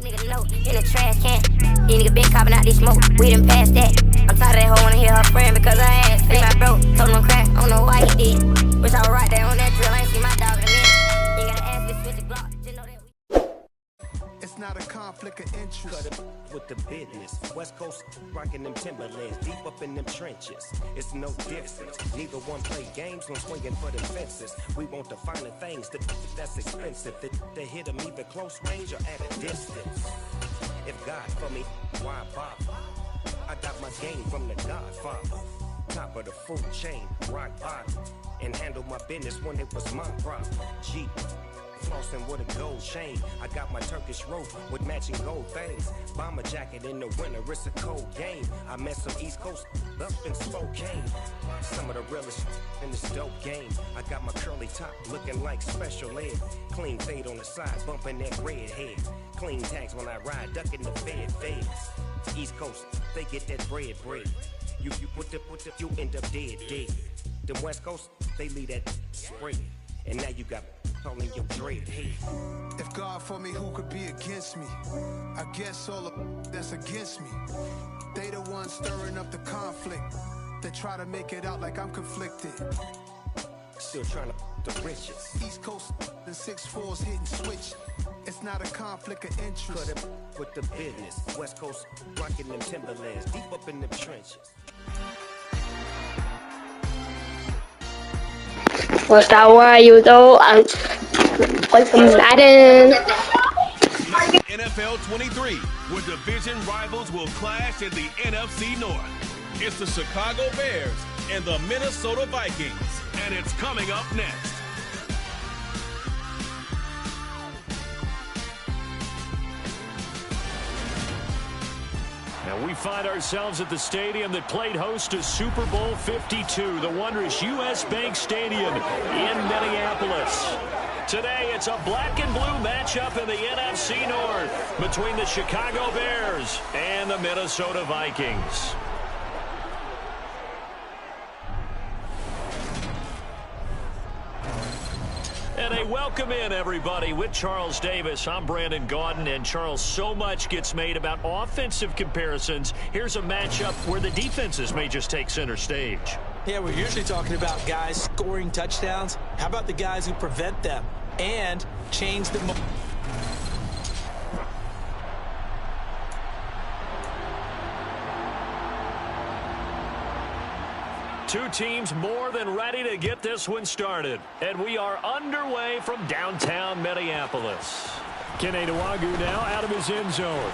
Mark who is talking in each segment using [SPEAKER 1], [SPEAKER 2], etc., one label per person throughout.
[SPEAKER 1] nigga know in the trash can. These nigga been copping out this smoke. We done passed that. I'm tired of that hoe wanna hear her friend because I ass fat. My bro told him I'm crack. I don't know why he did. Wish I was right there on that drill. I ain't seen my dog in a minute. You gotta ask me to switch the Glock. Just know that we.
[SPEAKER 2] It's not a conflict of interest.
[SPEAKER 3] Cut it with the business. West Coast rocking them Timberlands, deep up in them trenches. It's no difference. Neither one play games, no swinging for them fences. We want the finer things that's expensive. They hit them either close range or at a distance. If God for me, why bother? I got my game from the Godfather. Top of the food chain, rock bottom, and handle my business when it was my problem. G. Flossing with a gold chain. I got my Turkish rope with matching gold things. Bomber jacket in the winter, it's a cold game. I met some East Coast up in Spokane. Some of the realest in this dope game. I got my curly top looking like special ed. Clean fade on the side, bumping that red head. Clean tags when I ride, ducking the feds. East Coast, they get that bread. You put the, you end up dead. Them West Coast, they leave that spread. And now you got all in your dread head.
[SPEAKER 2] If God for me, who could be against me? I guess all of that's against me. They the ones stirring up the conflict. They try to make it out like I'm conflicted.
[SPEAKER 3] Still trying to the riches.
[SPEAKER 2] East Coast and 6'4's hitting switch. It's not a conflict of interest.
[SPEAKER 3] Cut it with the business. West Coast rocking them Timberlands, deep up in them trenches.
[SPEAKER 4] What's that? Where are you though? I'm playing some Madden.
[SPEAKER 5] NFL 23, where division rivals will clash in the NFC North. It's the Chicago Bears and the Minnesota Vikings, and it's coming up next.
[SPEAKER 6] And we find ourselves at the stadium that played host to Super Bowl 52, the wondrous U.S. Bank Stadium in Minneapolis. Today, it's a black and blue matchup in the NFC North between the Chicago Bears and the Minnesota Vikings. And a welcome in, everybody, with Charles Davis. I'm Brandon Gaudin, and Charles, so much gets made about offensive comparisons. Here's a matchup where the defenses may just take center stage.
[SPEAKER 7] Yeah, we're usually talking about guys scoring touchdowns. How about the guys who prevent them and change the
[SPEAKER 6] Two teams more than ready to get this one started. And we are underway from downtown Minneapolis. Kene Nwangwu now out of his end zone.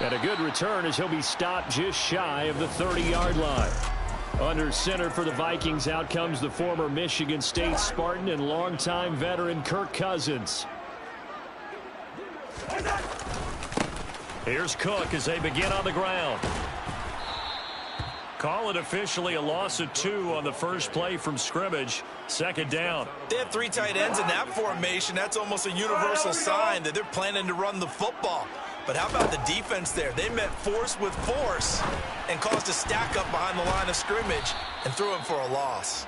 [SPEAKER 6] And a good return as he'll be stopped just shy of the 30-yard line. Under center for the Vikings, out comes the former Michigan State Spartan and longtime veteran Kirk Cousins. Here's Cook as they begin on the ground. Call it officially a loss of 2 on the first play from scrimmage. Second down.
[SPEAKER 7] They have 3 tight ends in that formation. That's almost a universal sign that they're planning to run the football. But how about the defense there? They met force with force and caused a stack up behind the line of scrimmage and threw him for a loss.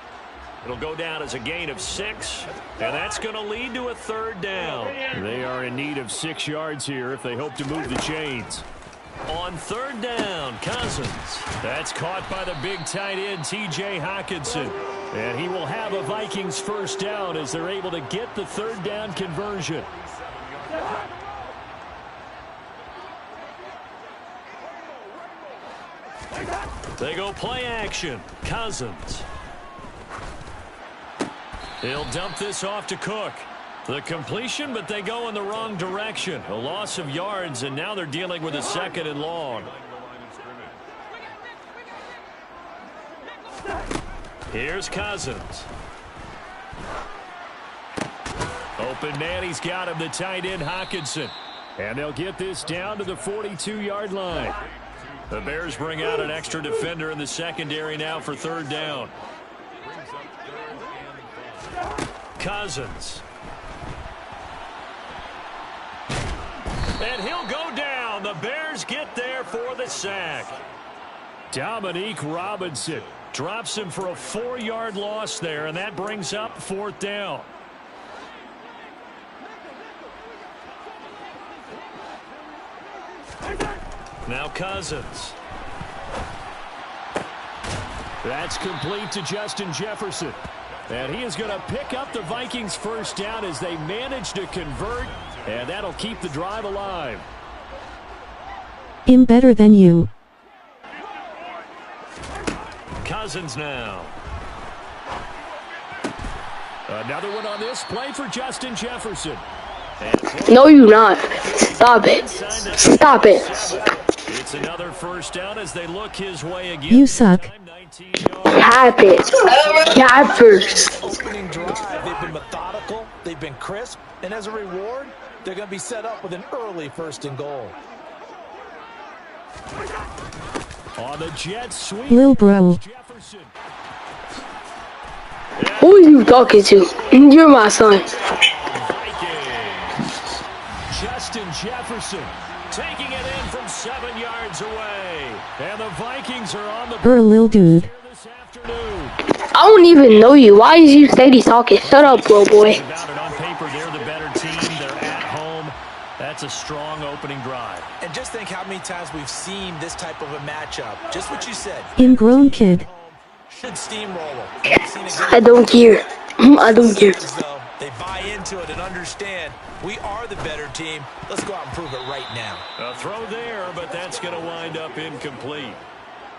[SPEAKER 6] It'll go down as a gain of 6, and that's going to lead to a third down. They are in need of 6 yards here if they hope to move the chains. On third down, Cousins. That's caught by the big tight end, T.J. Hockenson. And he will have a Vikings first down as they're able to get the third down conversion. They go play action. Cousins. He'll dump this off to Cook. The completion, but they go in the wrong direction. A loss of yards, and now they're dealing with a second and long. Here's Cousins. Open man, he's got him, the tight end Hockenson. And they'll get this down to the 42-yard line. The Bears bring out an extra defender in the secondary now for third down. Cousins. And he'll go down. The Bears get there for the sack. Dominique Robinson drops him for a 4-yard loss there, and that brings up fourth down. Now Cousins. That's complete to Justin Jefferson. And he is going to pick up the Vikings' first down as they manage to convert, and that'll keep the drive alive.
[SPEAKER 8] I'm better than you.
[SPEAKER 6] Cousins now. Another one on this play for Justin Jefferson.
[SPEAKER 4] No, you're not. Stop it. Stop it.
[SPEAKER 6] It's another first down as they look his way again.
[SPEAKER 8] You suck.
[SPEAKER 4] Cap it. Cap first.
[SPEAKER 7] Opening drive, they've been methodical, they've been crisp, and as a reward, they're going to be set up with an early 1st and goal.
[SPEAKER 6] On the jet sweep.
[SPEAKER 8] Lil bro.
[SPEAKER 6] Jefferson.
[SPEAKER 4] Who are you talking to? You're my son.
[SPEAKER 6] Vikings. Justin Jefferson taking it in from 7 yards away. And the Vikings are on the
[SPEAKER 8] Lil dude.
[SPEAKER 6] here this afternoon.
[SPEAKER 4] I don't even know you. Why is you steady talking? Shut up, little boy.
[SPEAKER 6] About it on paper, they're the better team. They're at home. That's a strong opening drive.
[SPEAKER 7] And just think how many times we've seen this type of a matchup. Just what you said.
[SPEAKER 8] Ingrown kid.
[SPEAKER 7] Should steamroll them.
[SPEAKER 4] I don't care. I don't care.
[SPEAKER 7] They buy into it and understand we are the better team. Let's go out and prove it right now.
[SPEAKER 6] A throw there, but that's going to wind up incomplete.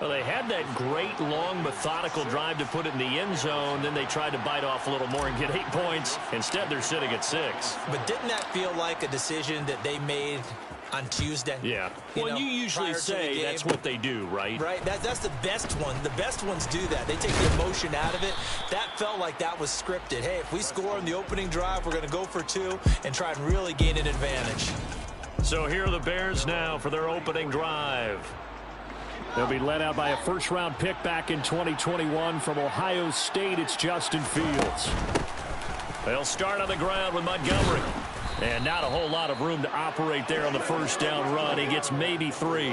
[SPEAKER 6] Well, they had that great, long, methodical drive to put it in the end zone. Then they tried to bite off a little more and get 8 points. Instead, they're sitting at 6.
[SPEAKER 7] But didn't that feel like a decision that they made on Tuesday?
[SPEAKER 6] Yeah. Well, you usually say that's what they do, right?
[SPEAKER 7] Right. That's the best one. The best ones do that. They take the emotion out of it. That felt like that was scripted. Hey, if we score in the opening drive, we're going to go for 2 and try and really gain an advantage.
[SPEAKER 6] So here are the Bears now for their opening drive. They'll be led out by a first-round pick back in 2021 from Ohio State. It's Justin Fields. They'll start on the ground with Montgomery. And not a whole lot of room to operate there on the first down run. He gets maybe 3.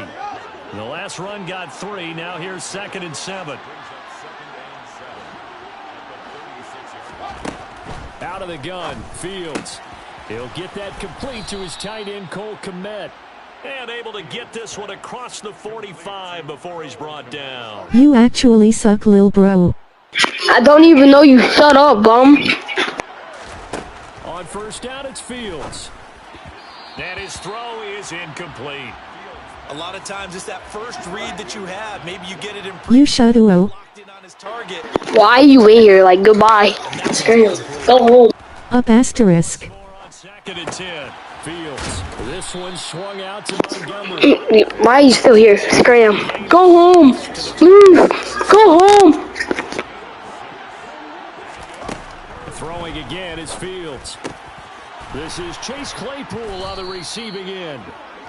[SPEAKER 6] The last run got 3. Now here's 2nd and 7. Out of the gun, Fields. He'll get that complete to his tight end, Cole Kmet. And able to get this one across the 45 before he's brought down.
[SPEAKER 8] You actually suck, lil bro.
[SPEAKER 4] I don't even know you. Shut up, bum.
[SPEAKER 6] On first down, it's Fields. And his throw is incomplete.
[SPEAKER 7] A lot of times it's that first read that you have. Maybe you get it in
[SPEAKER 8] You shut up.
[SPEAKER 7] locked in on his target.
[SPEAKER 4] Why are you in here? Like, goodbye. Screw you. Go home.
[SPEAKER 8] Up asterisk.
[SPEAKER 6] More on 2nd and 10. Fields. This one swung out to Montgomery.
[SPEAKER 4] Why are you still here? Scram. Go home. Move. Go home.
[SPEAKER 6] Throwing again is Fields. This is Chase Claypool on the receiving end.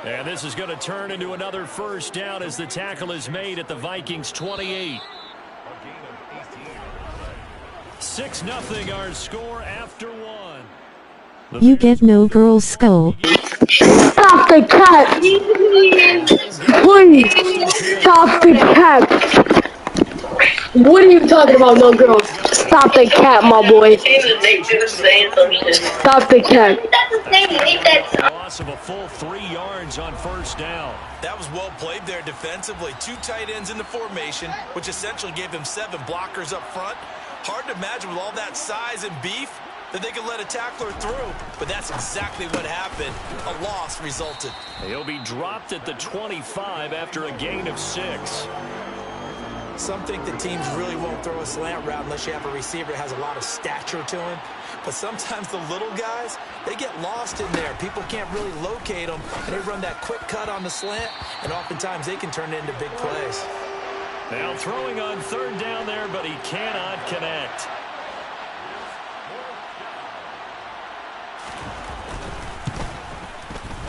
[SPEAKER 6] And this is going to turn into another first down as the tackle is made at the Vikings 28. 6-0 our score after 1.
[SPEAKER 8] You get no girl's skull.
[SPEAKER 4] Stop the cat. Please. Stop the cat. What are you talking about, no girl? Stop the cat, my boy. Stop the cat.
[SPEAKER 6] Loss of a full 3 yards on first down.
[SPEAKER 7] That was well played there defensively. 2 tight ends in the formation, which essentially gave them 7 blockers up front. Hard to imagine with all that size and beef that they could let a tackler through, but that's exactly what happened. A loss resulted.
[SPEAKER 6] He'll be dropped at the 25 after a gain of 6.
[SPEAKER 7] Some think that teams really won't throw a slant route unless you have a receiver that has a lot of stature to him. But sometimes the little guys, they get lost in there. People can't really locate them, and they run that quick cut on the slant, and oftentimes they can turn it into big plays.
[SPEAKER 6] Now throwing on 3rd down there, but he cannot connect.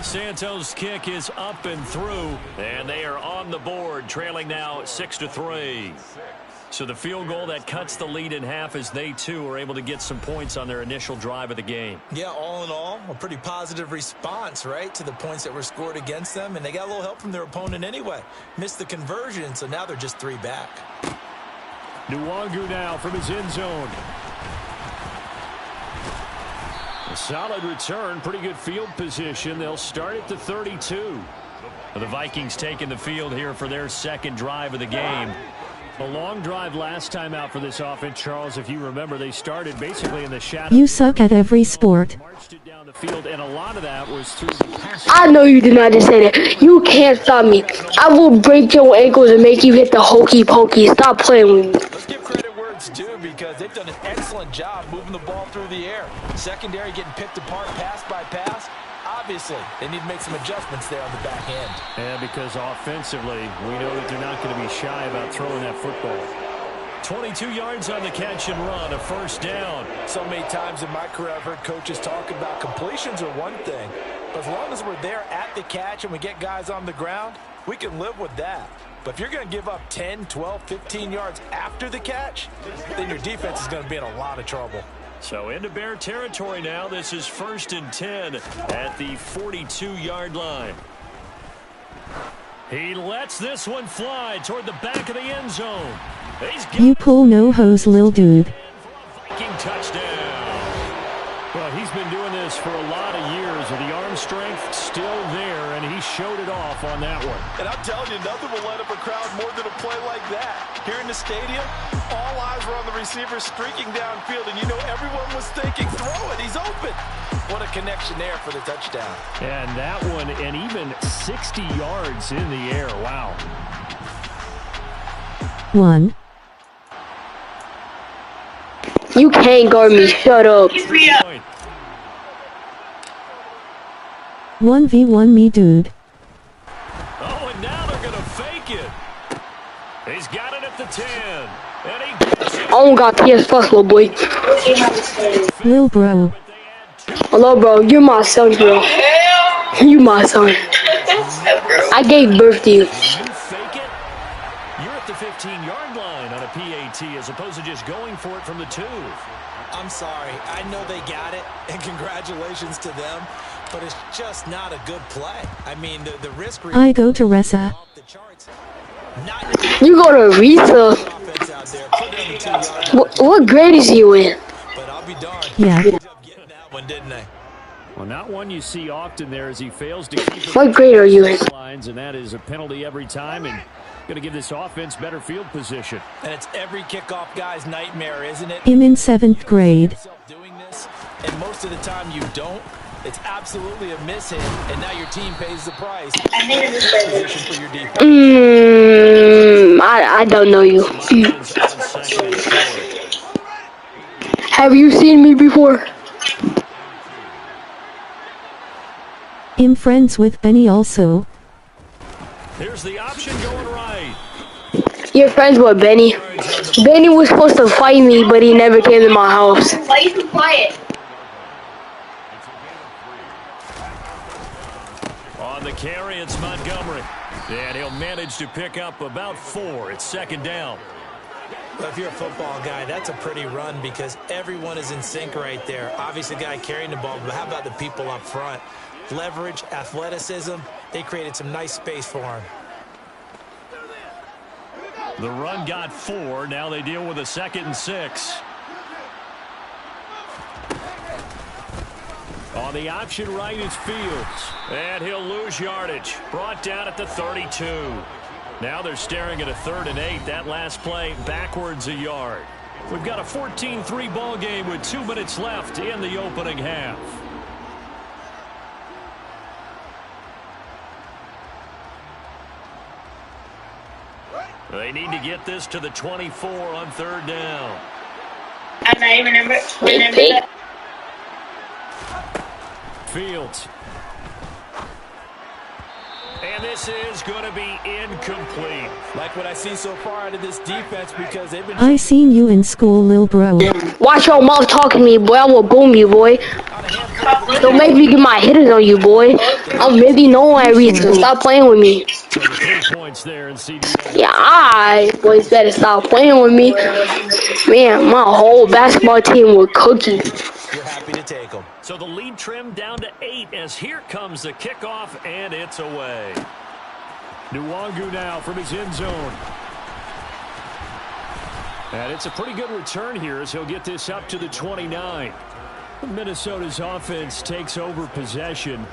[SPEAKER 6] Santos' kick is up and through, and they are on the board, trailing now 6-3. So the field goal that cuts the lead in half as they, too, are able to get some points on their initial drive of the game.
[SPEAKER 7] Yeah, all in all, a pretty positive response, right, to the points that were scored against them, and they got a little help from their opponent anyway. Missed the conversion, so now they're just 3 back.
[SPEAKER 6] Nwangu now from his end zone. A solid return, pretty good field position. They'll start at the 32. The Vikings taking the field here for their second drive of the game. A long drive last time out for this offense, Charles. If you remember, they started basically in the shadow.
[SPEAKER 8] You suck at every sport.
[SPEAKER 6] Marched it down the field, and a lot of that was through the pass.
[SPEAKER 4] I know you did not just say that. You can't stop me. I will break your ankles and make you hit the hokey pokey. Stop playing with me.
[SPEAKER 7] Let's give credit where it's due because they've done an excellent job moving the ball through the air. Secondary getting picked apart pass by pass. Obviously, they need to make some adjustments there on the back end.
[SPEAKER 6] Yeah, because offensively, we know that they're not going to be shy about throwing that football. 22 yards on the catch and run, a first down.
[SPEAKER 7] So many times in my career, I've heard coaches talk about completions are one thing, but as long as we're there at the catch and we get guys on the ground, we can live with that. But if you're going to give up 10, 12, 15 yards after the catch, then your defense is going to be in a lot of trouble.
[SPEAKER 6] So into Bear territory now. This is 1st and 10 at the 42-yard line. He lets this one fly toward the back of the end zone.
[SPEAKER 8] You pull no hose, lil dude.
[SPEAKER 6] Viking touchdown. Well, he's been doing this for a lot of years, with the arm strength still there, and he showed it off on that one.
[SPEAKER 7] And I'm telling you, nothing will light up a crowd more than a play like that. Here in the stadium, all eyes were on the receiver streaking downfield, and you know everyone was thinking, throw it, he's open. What a connection there for the touchdown.
[SPEAKER 6] And that one, and even 60 yards in the air. Wow.
[SPEAKER 8] 1.
[SPEAKER 4] You can't guard me. Shut up.
[SPEAKER 8] 1v1 me, dude.
[SPEAKER 6] Oh, and now they're going to fake it. He's got it at the 10. And he gets it.
[SPEAKER 4] I don't got PS Plus, little boy.
[SPEAKER 8] Lil bro.
[SPEAKER 4] Hello, bro. You're my son, bro. You my son. I gave birth to you.
[SPEAKER 6] You fake it, you're at the 15-yard line on a PAT as opposed to just going for it from the 2.
[SPEAKER 7] I'm sorry. I know they got it, and congratulations to them, but it's just not a good play. I mean, the risk...
[SPEAKER 8] I go to Ressa.
[SPEAKER 4] You go to Risa. What grade is you in?
[SPEAKER 7] But I'll be darned.
[SPEAKER 8] Yeah.
[SPEAKER 7] Getting that one, didn't they?
[SPEAKER 6] Well, not one you see often there as he fails to keep it.
[SPEAKER 4] What grade are you in?
[SPEAKER 6] Lines, and that is a penalty every time, and going to give this offense better field position.
[SPEAKER 7] And it's every kickoff guy's nightmare, isn't it?
[SPEAKER 8] I'm in 7th grade.
[SPEAKER 7] Doing this, and most of the time you don't. It's absolutely a miss hit, and now your team pays the price. Position for your defense.
[SPEAKER 4] I don't know you. Have you seen me before?
[SPEAKER 8] I'm friends with Benny also.
[SPEAKER 6] Here's the option going right.
[SPEAKER 4] You're friends with Benny. Benny was supposed to fight me, but he never came to my house.
[SPEAKER 9] Why you so quiet?
[SPEAKER 6] On the carry, it's Montgomery. And he'll manage to pick up about 4. It's 2nd down.
[SPEAKER 7] Well, if you're a football guy, that's a pretty run because everyone is in sync right there. Obviously, the guy carrying the ball, but how about the people up front? Leverage, athleticism, they created some nice space for him.
[SPEAKER 6] The run got 4. Now they deal with a 2nd and 6. On the option right is Fields. And he'll lose yardage. Brought down at the 32. Now they're staring at a 3rd and 8. That last play backwards a yard. We've got a 14-3 ball game with 2 minutes left in the opening half. They need to get this to the 24 on 3rd down.
[SPEAKER 9] I'm not even remember that.
[SPEAKER 6] Fields. And this is going to be incomplete.
[SPEAKER 7] Like what I see so far out of this defense because they've been...
[SPEAKER 8] I seen you in school, lil bro.
[SPEAKER 4] Watch your mouth talking to me, boy. I will boom you, boy. Don't make me get my hitters on you, boy. I'm really known at Risa. Stop playing with me.
[SPEAKER 6] 3 points there in CDA.
[SPEAKER 4] Yeah, alright. Boys better stop playing with me. Man, my whole basketball team was cooking.
[SPEAKER 7] You're happy to take them.
[SPEAKER 6] So the lead trimmed down to 8 as here comes the kickoff, and it's away. Nwangu now from his end zone. And it's a pretty good return here as he'll get this up to the 29. Minnesota's offense takes over possession.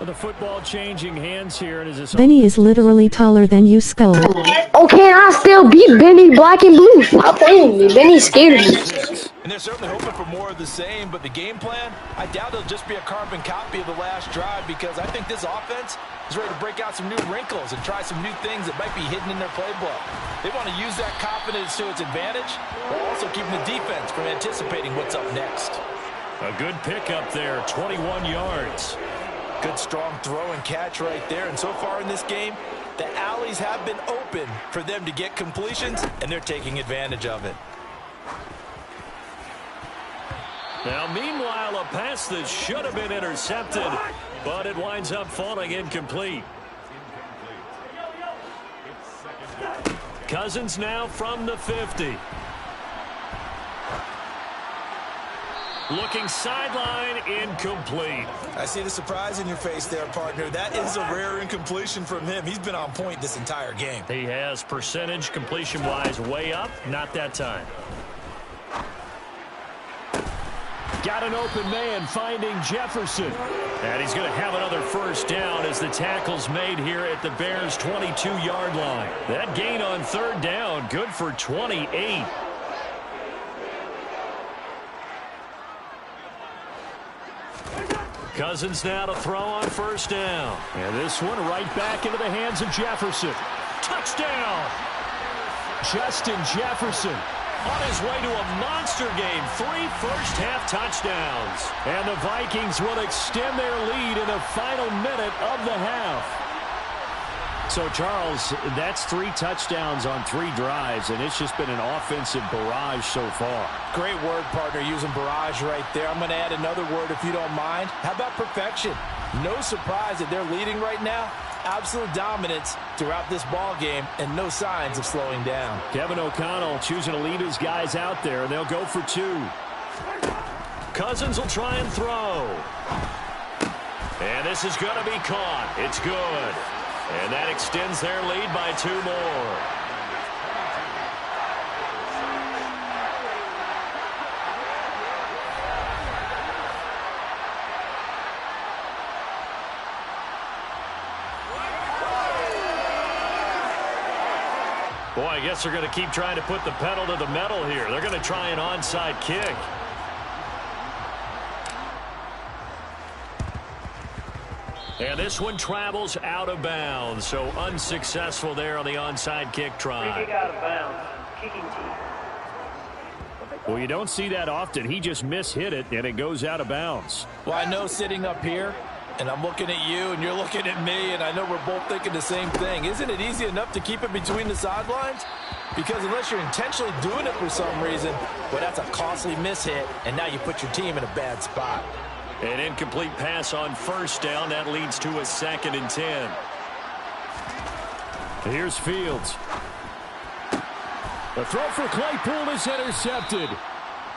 [SPEAKER 6] The football changing hands here. And is
[SPEAKER 8] Benny is literally taller than you, Skull.
[SPEAKER 4] Okay, I still beat Benny black and blue. Stop playing with me. Benny's scared of me.
[SPEAKER 7] And they're certainly hoping for more of the same, but the game plan, I doubt it'll just be a carbon copy of the last drive, because I think this offense is ready to break out some new wrinkles and try some new things that might be hidden in their playbook. They want to use that confidence to its advantage, while also keeping the defense from anticipating what's up next.
[SPEAKER 6] A good pickup there, 21 yards.
[SPEAKER 7] Good strong throw and catch right there. And so far in this game, the alleys have been open for them to get completions, and they're taking advantage of it.
[SPEAKER 6] Now, meanwhile, a pass that should have been intercepted, but it winds up falling incomplete. Cousins now from the 50. Looking sideline, incomplete.
[SPEAKER 7] I see the surprise in your face there, partner. That is a rare incompletion from him. He's been on point this entire game.
[SPEAKER 6] He has percentage completion-wise way up. Not that time. Got an open man finding Jefferson. And he's going to have another first down as the tackle's made here at the Bears' 22-yard line. That gain on third down, good for 28. Cousins now to throw on first down. And this one right back into the hands of Jefferson. Touchdown! Justin Jefferson on his way to a monster game. 3 first-half touchdowns. And the Vikings will extend their lead in the final minute of the half. So, Charles, that's 3 touchdowns on 3 drives, and it's just been an offensive barrage so far.
[SPEAKER 7] Great word, partner, using barrage right there. I'm going to add another word if you don't mind. How about perfection? No surprise that they're leading right now. Absolute dominance throughout this ball game, and no signs of slowing down.
[SPEAKER 6] Kevin O'Connell choosing to lead his guys out there, and they'll go for 2. Cousins will try and throw. And this is going to be caught. It's good. And that extends their lead by 2 more. Boy, I guess they're going to keep trying to put the pedal to the metal here. They're going to try an onside kick. And this one travels out of bounds, so unsuccessful there on the onside kick try.
[SPEAKER 10] Out of bounds. Kicking team.
[SPEAKER 6] Well, you don't see that often. He just mishit it, and it goes out of bounds.
[SPEAKER 7] Well, I know sitting up here, and I'm looking at you, and you're looking at me, and I know we're both thinking the same thing. Isn't it easy enough to keep it between the sidelines? Because unless you're intentionally doing it for some reason, well, that's a costly mishit, and now you put your team in a bad spot.
[SPEAKER 6] An incomplete pass on first down. That leads to a 2nd and 10. Here's Fields. The throw for Claypool is intercepted.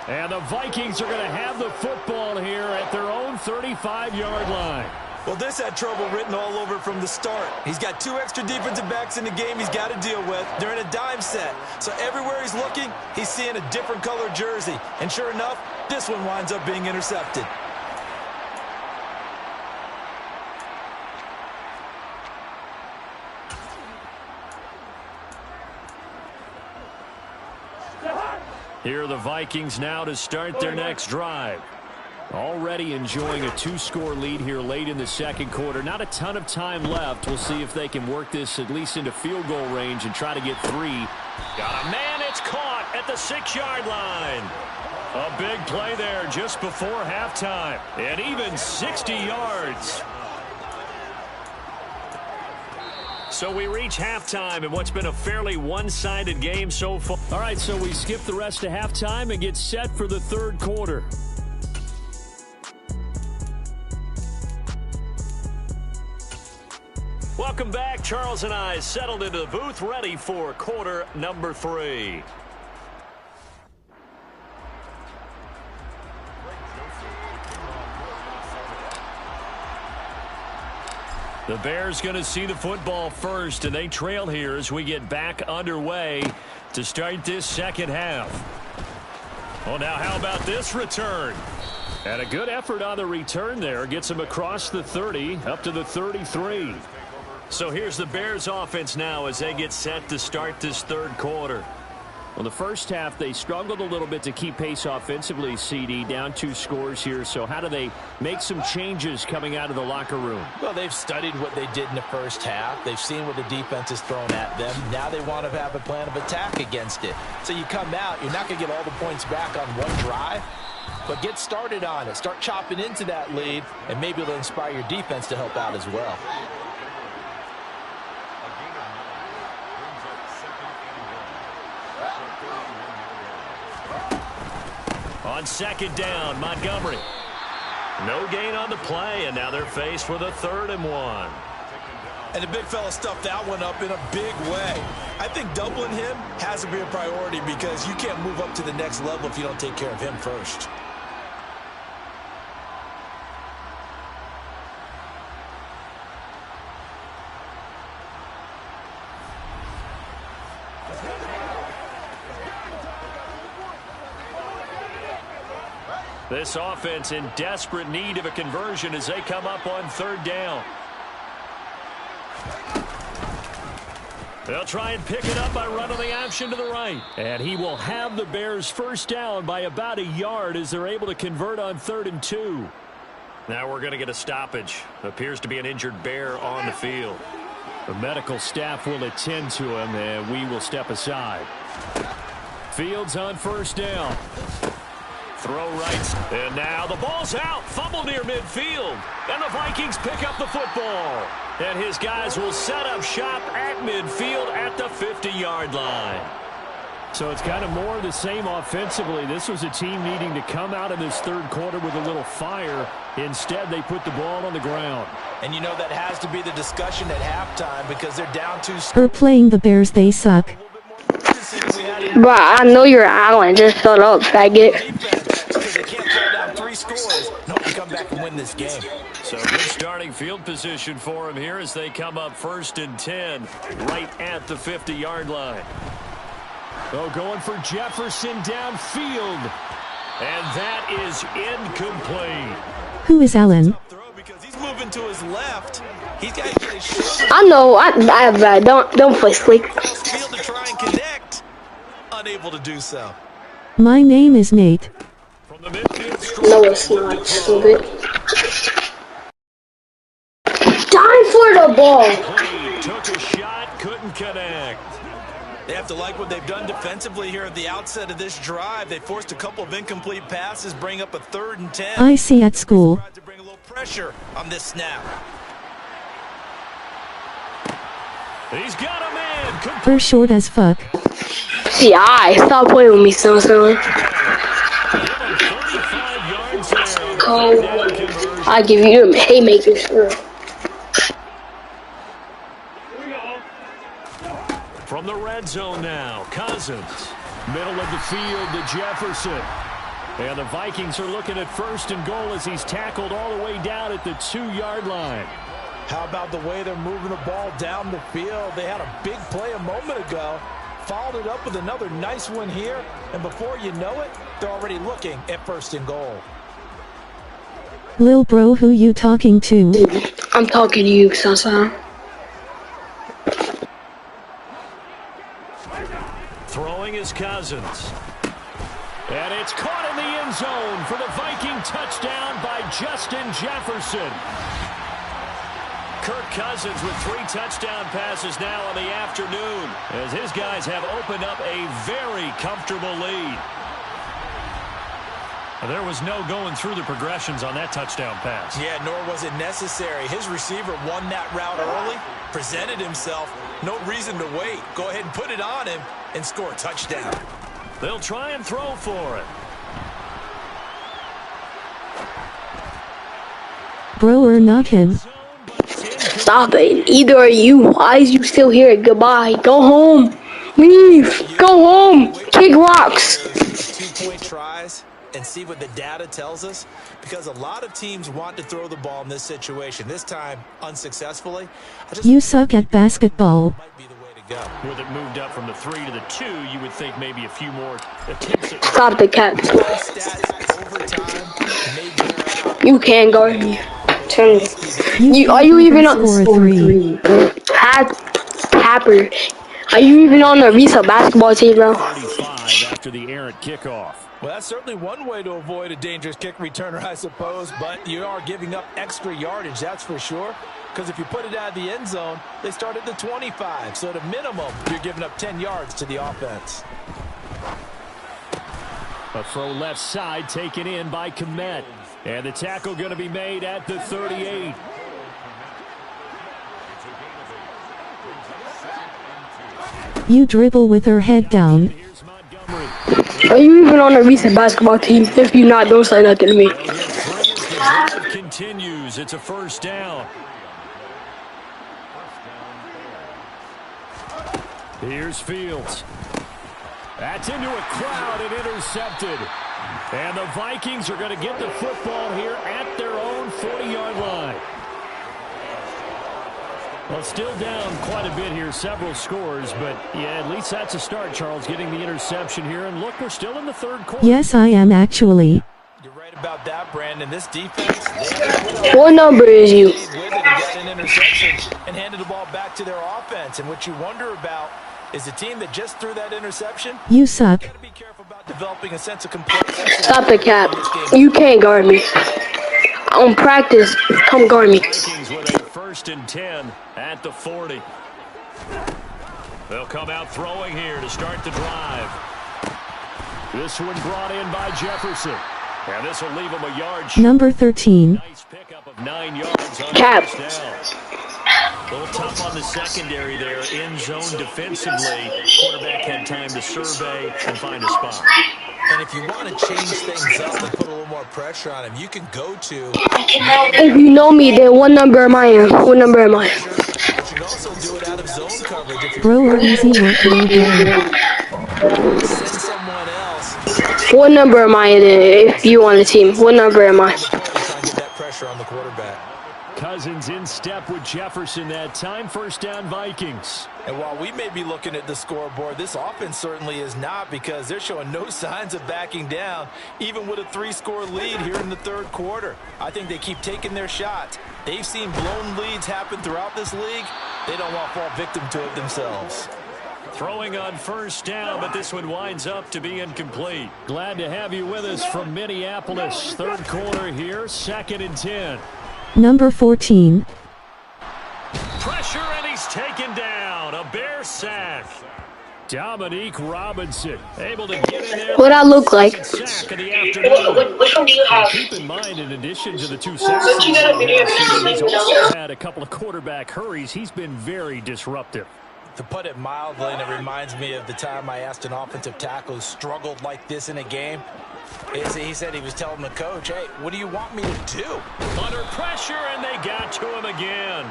[SPEAKER 6] And the Vikings are going to have the football here at their own 35-yard line.
[SPEAKER 7] Well, this had trouble written all over from the start. He's got 2 extra defensive backs in the game he's got to deal with. They're in a dime set. So everywhere he's looking, he's seeing a different color jersey. And sure enough, this one winds up being intercepted.
[SPEAKER 6] Here are the Vikings now to start their next drive. Already enjoying a 2-score lead here late in the second quarter. Not a ton of time left. We'll see if they can work this at least into field goal range and try to get 3. Got a man. It's caught at the 6-yard line. A big play there just before halftime. And even 60 yards. So we reach halftime in what's been a fairly one-sided game so far. All right, so we skip the rest of halftime and get set for the third quarter. Welcome back. Charles and I settled into the booth, ready for quarter number 3. The Bears going to see the football first, and they trail here as we get back underway to start this second half. Oh, now how about this return? And a good effort on the return there. Gets him across the 30, up to the 33. So here's the Bears offense now as they get set to start this third quarter. Well, the first half, they struggled a little bit to keep pace offensively, CD, down 2 scores here. So how do they make some changes coming out of the locker room?
[SPEAKER 7] Well, they've studied what they did in the first half. They've seen what the defense has thrown at them. Now they want to have a plan of attack against it. So you come out, you're not going to get all the points back on one drive, but get started on it. Start chopping into that lead, and maybe it'll inspire your defense to help out as well.
[SPEAKER 6] On second down, Montgomery. No gain on the play, and now they're faced with a 3rd and 1.
[SPEAKER 7] And the big fella stuffed that one up in a big way. I think doubling him has to be a priority because you can't move up to the next level if you don't take care of him first.
[SPEAKER 6] This offense in desperate need of a conversion as they come up on 3rd down. They'll try and pick it up by running the option to the right. And he will have the Bears first down by about a yard as they're able to convert on 3rd and 2. Now we're going to get a stoppage. Appears to be an injured Bear on the field. The medical staff will attend to him, and we will step aside. Fields on first down. Throw right, and now the ball's out. Fumble near midfield, and the Vikings pick up the football. And his guys will set up shop at midfield at the 50-yard line. So it's kind of more of the same offensively. This was a team needing to come out of this third quarter with a little fire. Instead, they put the ball on the ground.
[SPEAKER 7] And you know that has to be the discussion at halftime because they're down 2 scores.
[SPEAKER 8] For playing the Bears, they suck.
[SPEAKER 4] Bro, I know you're Allen. Just shut up, faggot.
[SPEAKER 7] Because they can't throw down 3 scores. No, we come back and win this game.
[SPEAKER 6] So good starting field position for him here as they come up 1st and 10 right at the 50-yard line. Oh, going for Jefferson downfield. And that is incomplete.
[SPEAKER 8] Who is Allen?
[SPEAKER 7] Because he's moving to his left. He's got to get his shoulder.
[SPEAKER 4] I know. Don't play slick.
[SPEAKER 7] Field to try and connect. Unable to do so.
[SPEAKER 8] My name is Nate.
[SPEAKER 6] From the midfield,
[SPEAKER 4] No, it's not. Stupid. Time for the ball.
[SPEAKER 6] Took a shot, couldn't connect.
[SPEAKER 7] They have to like what they've done defensively here at the outset of this drive. They forced a couple of incomplete passes, bring up a 3rd and 10.
[SPEAKER 8] I see at school.
[SPEAKER 7] Tried to bring a little pressure on this snap.
[SPEAKER 6] He's got a man.
[SPEAKER 8] We're short as fuck.
[SPEAKER 4] See, stop playing with me, son. Oh, I give you them haymakers, bro.
[SPEAKER 6] From the red zone now, Cousins. Middle of the field to Jefferson. And the Vikings are looking at 1st and goal as he's tackled all the way down at the 2-yard line.
[SPEAKER 7] How about the way they're moving the ball down the field? They had a big play a moment ago. Followed it up with another nice one here. And before you know it, they're already looking at 1st and goal.
[SPEAKER 8] Lil bro, who you talking to?
[SPEAKER 4] I'm talking to you, son.
[SPEAKER 6] Throwing is Cousins. And it's caught in the end zone for the Viking touchdown by Justin Jefferson. Kirk Cousins with 3 touchdown passes now on the afternoon as his guys have opened up a very comfortable lead. There was no going through the progressions on that touchdown pass.
[SPEAKER 7] Yeah, nor was it necessary. His receiver won that route early, presented himself. No reason to wait. Go ahead and put it on him and score a touchdown.
[SPEAKER 6] They'll try and throw for it.
[SPEAKER 8] Bro or not him?
[SPEAKER 4] Stop it. Either are you. Why is you still here? Goodbye. Go home. Leave. Go home. Kick rocks.
[SPEAKER 7] 2-point tries and see what the data tells us, because a lot of teams want to throw the ball in this situation. This time, unsuccessfully.
[SPEAKER 8] You suck at basketball.
[SPEAKER 7] Might be the way to
[SPEAKER 6] With it moved up from the 3 to the 2, you would think maybe a few more attempts at...
[SPEAKER 4] Stop the cap. You can't guard me. Are you even on Happer? Are you even on the Visa basketball team, bro?
[SPEAKER 6] 35 after the errant kickoff.
[SPEAKER 7] Well, that's certainly one way to avoid a dangerous kick returner, I suppose, but you are giving up extra yardage, that's for sure. Because if you put it out of the end zone, they start at the 25. So at a minimum, you're giving up 10 yards to the offense.
[SPEAKER 6] A throw left side taken in by Komet. And the tackle going to be made at the 38.
[SPEAKER 8] You dribble with her head down.
[SPEAKER 4] Are you even on a recent basketball team? If you're not, don't say nothing to me.
[SPEAKER 6] The drive continues. It's a first down. Here's Fields. That's into a crowd and intercepted. And the Vikings are going to get the football here at their own 40-yard line. Well, still down quite a bit here, several scores, but yeah, at least that's a start, Charles, getting the interception here. And look, we're still in the third quarter.
[SPEAKER 8] Yes, I am actually.
[SPEAKER 7] You're right about that, Brandon. This defense,
[SPEAKER 4] what number is you?
[SPEAKER 7] Got an interception and handed the ball back to their offense. And what you wonder about is the team that just threw that interception.
[SPEAKER 8] You suck.
[SPEAKER 7] You gotta be careful about developing a sense of complacency.
[SPEAKER 4] Stop the cap. You can't guard me. On practice, come guard me.
[SPEAKER 6] Vikings with a 1st and 10 at the 40. They'll come out throwing here to start the drive. This one brought in by Jefferson. And this will leave him a yard short.
[SPEAKER 8] Number 13.
[SPEAKER 6] Nice pickup of 9 yards on
[SPEAKER 4] Cap.
[SPEAKER 6] first down. A little tough on the secondary there, in zone defensively. Quarterback had time to survey and find a spot.
[SPEAKER 7] And if you want to change things up and put a little more pressure on him, you can go to...
[SPEAKER 4] If you know me, then what number am I in? What number am I?
[SPEAKER 7] But you can also do it out of zone coverage if you
[SPEAKER 8] Bro or easy work.
[SPEAKER 7] send someone else.
[SPEAKER 4] What number am I in if you on the team? What number am I?
[SPEAKER 7] Try and get that pressure on the quarterback.
[SPEAKER 6] Cousins in step with Jefferson that time. First down, Vikings.
[SPEAKER 7] And while we may be looking at the scoreboard, this offense certainly is not, because they're showing no signs of backing down, even with a 3-score lead here in the third quarter. I think they keep taking their shots. They've seen blown leads happen throughout this league. They don't want to fall victim to it themselves.
[SPEAKER 6] Throwing on first down, but this one winds up to be incomplete. Glad to have you with us from Minneapolis. Third quarter here, 2nd and 10.
[SPEAKER 8] Number 14.
[SPEAKER 6] Pressure, and he's taken down. A Bear sack. Dominique Robinson able to get in there.
[SPEAKER 4] What I look like?
[SPEAKER 6] Sack of the afternoon.
[SPEAKER 9] Which one do you have?
[SPEAKER 6] Keep in mind, in addition to the 2 sacks,
[SPEAKER 9] You got a video
[SPEAKER 6] he's also had a couple of quarterback hurries. He's been very disruptive.
[SPEAKER 7] To put it mildly, and it reminds me of the time I asked an offensive tackle who struggled like this in a game. He said he was telling the coach, hey, what do you want me to do?
[SPEAKER 6] Under pressure, and they got to him again.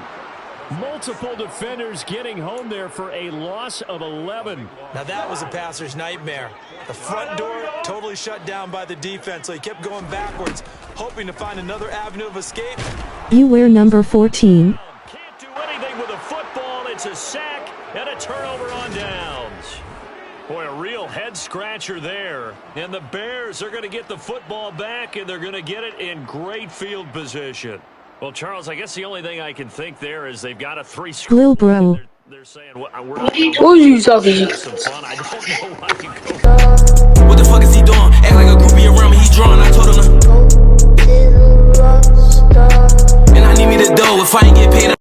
[SPEAKER 6] Multiple defenders getting home there for a loss of 11.
[SPEAKER 7] Now that was a passer's nightmare. The front door totally shut down by the defense, so he kept going backwards, hoping to find another avenue of escape.
[SPEAKER 8] You wear number 14.
[SPEAKER 6] Can't do anything with a football. It's a sack and a turnover on downs. Boy, a real head-scratcher there. And the Bears are going to get the football back, and they're going to get it in great field position. Well, Charles, I guess the only thing I can think there is they've got a 3-score.
[SPEAKER 8] Lil bro.
[SPEAKER 6] They're saying, we're not
[SPEAKER 4] What are you talking about?
[SPEAKER 6] some fun. I don't know why you go.
[SPEAKER 11] What the fuck is he doing? Act like a groupie around me, he's drawing. I told him. And I need me the dough if I ain't get paid.